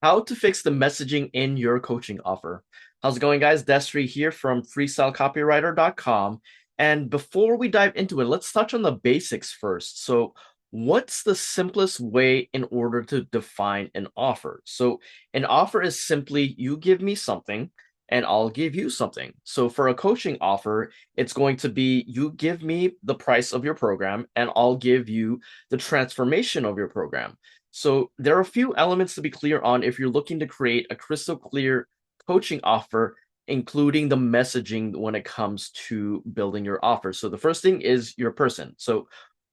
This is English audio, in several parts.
How to fix the messaging in your coaching offer. How's it going, guys? Destry here from freestylecopywriter.com. And before we dive into it, let's touch on the basics first. So, what's the simplest way in order to define an offer? So, an offer is simply you give me something and I'll give you something. So, for a coaching offer, it's going to be you give me the price of your program and I'll give you the transformation of your program. So there are a few elements to be clear on if you're looking to create a crystal clear coaching offer, including the messaging when it comes to building your offer. So the first thing is your person. So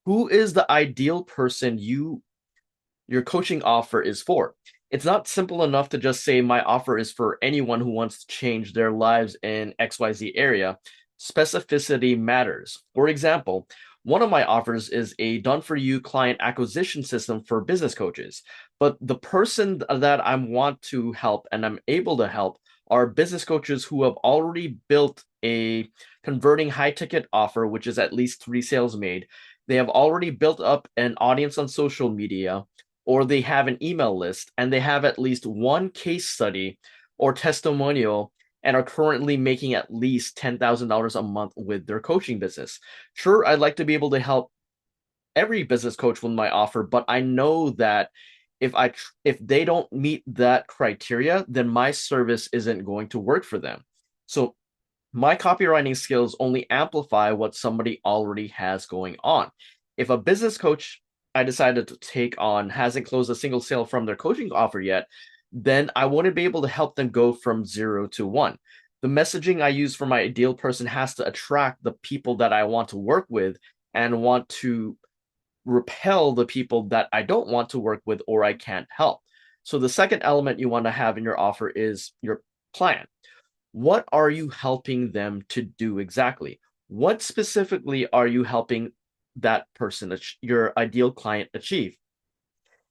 who is the ideal person your coaching offer is for? It's not simple enough to just say my offer is for anyone who wants to change their lives in XYZ area. Specificity matters. For example, one of my offers is a done for you client acquisition system for business coaches. But the person that I want to help and I'm able to help are business coaches who have already built a converting high ticket offer, which is at least 3 sales made. They have already built up an audience on social media, or they have an email list and they have at least one case study or testimonial and are currently making at least $10,000 a month with their coaching business. Sure, I'd like to be able to help every business coach with my offer, but I know that if they don't meet that criteria, then my service isn't going to work for them. So my copywriting skills only amplify what somebody already has going on. If a business coach I decided to take on hasn't closed a single sale from their coaching offer yet, then I wouldn't be able to help them go from 0 to 1. The messaging I use for my ideal person has to attract the people that I want to work with and want to repel the people that I don't want to work with or I can't help. So the second element you want to have in your offer is your plan. What are you helping them to do exactly? What specifically are you helping that person, your ideal client, achieve?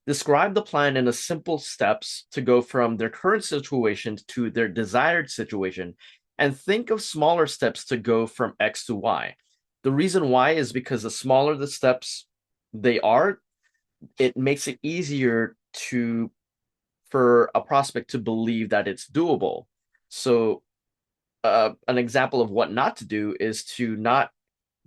Describe the plan in a simple steps to go from their current situation to their desired situation, and think of smaller steps to go from X to Y. The reason why is because the smaller the steps they are, it makes it easier to for a prospect to believe that it's doable. So an example of what not to do is to not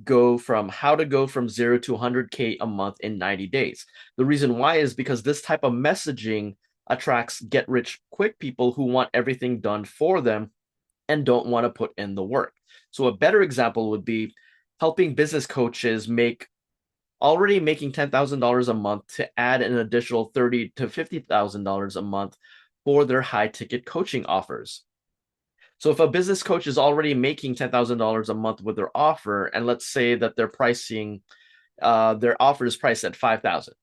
go from how to go from 0 to 100K a month in 90 days. The reason why is because this type of messaging attracts get rich quick people who want everything done for them and don't want to put in the work. So a better example would be helping business coaches make already making $10,000 a month to add an additional $30,000 to $50,000 a month for their high ticket coaching offers. So if a business coach is already making $10,000 a month with their offer, and let's say that their offer is priced at 5,000,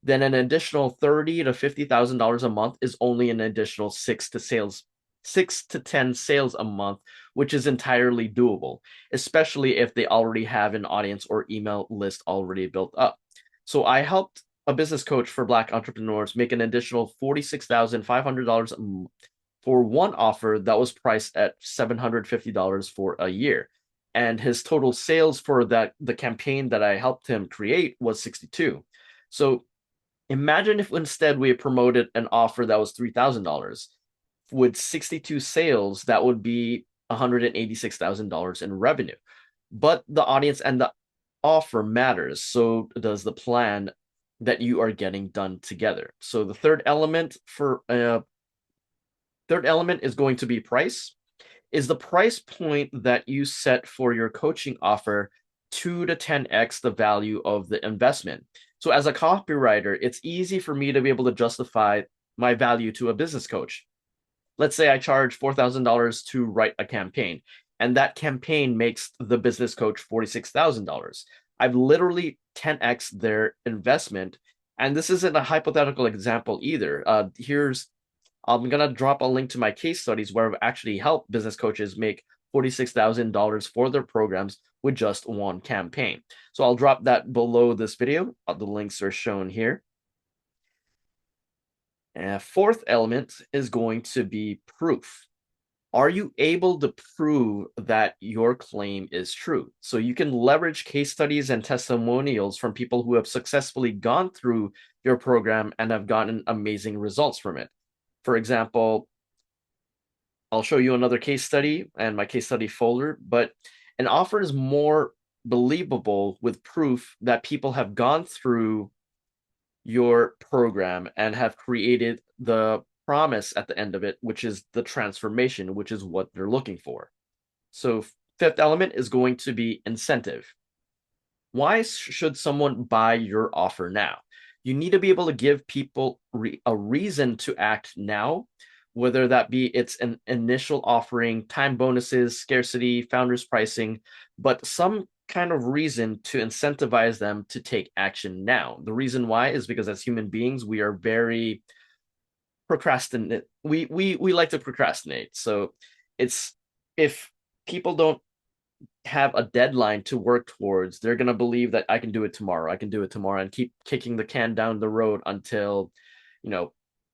then an additional $30,000 to $50,000 a month is only an additional 6 to 10 sales a month, which is entirely doable, especially if they already have an audience or email list already built up. So I helped a business coach for Black entrepreneurs make an additional $46,500 for one offer that was priced at $750 for a year. And his total sales for the campaign that I helped him create was 62. So imagine if instead we promoted an offer that was $3,000 with 62 sales, that would be $186,000 in revenue. But the audience and the offer matters. So does the plan that you are getting done together. So the third element is going to be price. Is the price point that you set for your coaching offer 2 to 10x the value of the investment? So as a copywriter, it's easy for me to be able to justify my value to a business coach. Let's say I charge $4,000 to write a campaign, and that campaign makes the business coach $46,000. I've literally 10x their investment. And this isn't a hypothetical example either. I'm gonna drop a link to my case studies where I've actually helped business coaches make $46,000 for their programs with just one campaign. So I'll drop that below this video. The links are shown here. And fourth element is going to be proof. Are you able to prove that your claim is true? So you can leverage case studies and testimonials from people who have successfully gone through your program and have gotten amazing results from it. For example, I'll show you another case study and my case study folder, but an offer is more believable with proof that people have gone through your program and have created the promise at the end of it, which is the transformation, which is what they're looking for. So, fifth element is going to be incentive. Why should someone buy your offer now? You need to be able to give people a reason to act now, whether that be it's an initial offering, time bonuses, scarcity, founders pricing, but some kind of reason to incentivize them to take action now. The reason why is because as human beings, we are very procrastinate. We like to procrastinate. So it's if people don't have a deadline to work towards, they're going to believe that I can do it tomorrow. I can do it tomorrow and keep kicking the can down the road until, you know,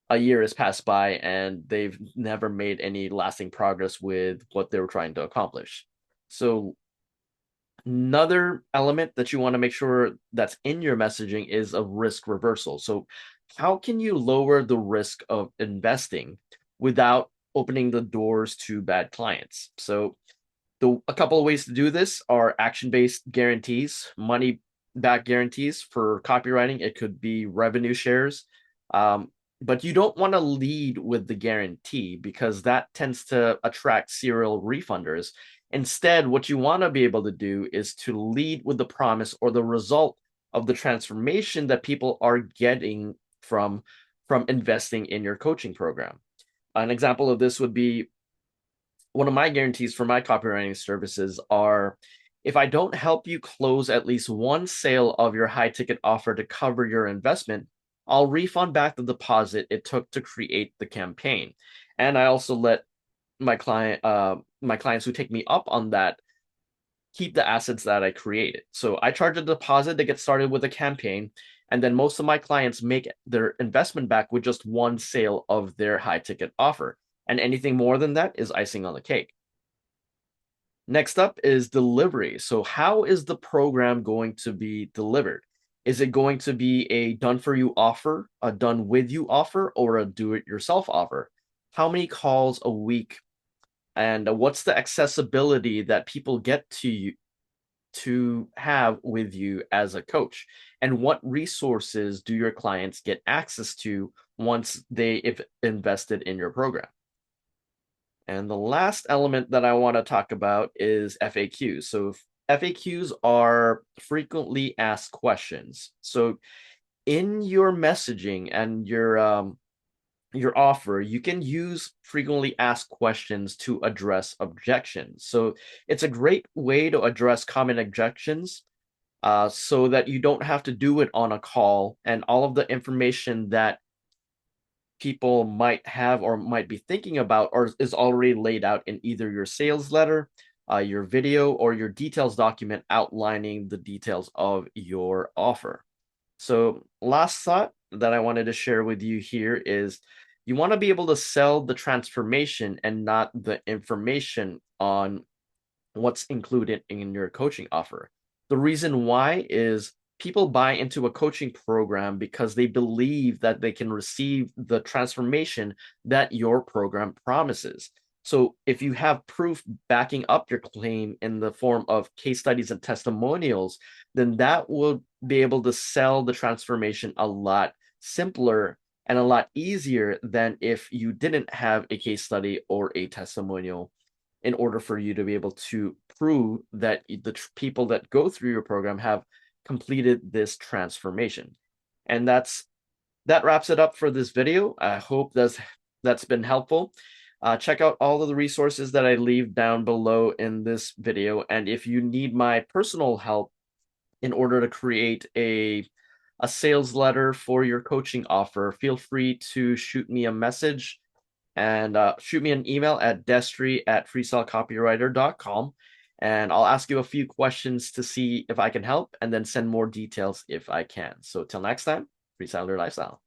a year has passed by and they've never made any lasting progress with what they were trying to accomplish. So another element that you want to make sure that's in your messaging is a risk reversal. So how can you lower the risk of investing without opening the doors to bad clients? So a couple of ways to do this are action-based guarantees, money-back guarantees for copywriting. It could be revenue shares. But you don't want to lead with the guarantee because that tends to attract serial refunders. Instead, what you want to be able to do is to lead with the promise or the result of the transformation that people are getting from investing in your coaching program. An example of this would be one of my guarantees for my copywriting services are if I don't help you close at least one sale of your high ticket offer to cover your investment, I'll refund back the deposit it took to create the campaign. And I also let my clients who take me up on that keep the assets that I created. So I charge a deposit to get started with a campaign, and then most of my clients make their investment back with just one sale of their high ticket offer. And anything more than that is icing on the cake. Next up is delivery. So, how is the program going to be delivered? Is it going to be a done for you offer, a done with you offer, or a do it yourself offer? How many calls a week? And what's the accessibility that people get to you to have with you as a coach? And what resources do your clients get access to once they've invested in your program? And the last element that I want to talk about is FAQs. So FAQs are frequently asked questions. So in your messaging and your offer, you can use frequently asked questions to address objections. So it's a great way to address common objections so that you don't have to do it on a call and all of the information that people might have or might be thinking about or is already laid out in either your sales letter, your video, or your details document outlining the details of your offer. So, last thought that I wanted to share with you here is you want to be able to sell the transformation and not the information on what's included in your coaching offer. The reason why is people buy into a coaching program because they believe that they can receive the transformation that your program promises. So if you have proof backing up your claim in the form of case studies and testimonials, then that will be able to sell the transformation a lot simpler and a lot easier than if you didn't have a case study or a testimonial in order for you to be able to prove that the people that go through your program have completed this transformation. And that wraps it up for this video. I hope that's been helpful. Check out all of the resources that I leave down below in this video. And if you need my personal help in order to create a sales letter for your coaching offer, feel free to shoot me a message and shoot me an email at destry@freestylecopywriter.com. And I'll ask you a few questions to see if I can help and then send more details if I can. So till next time, freestyler lifestyle.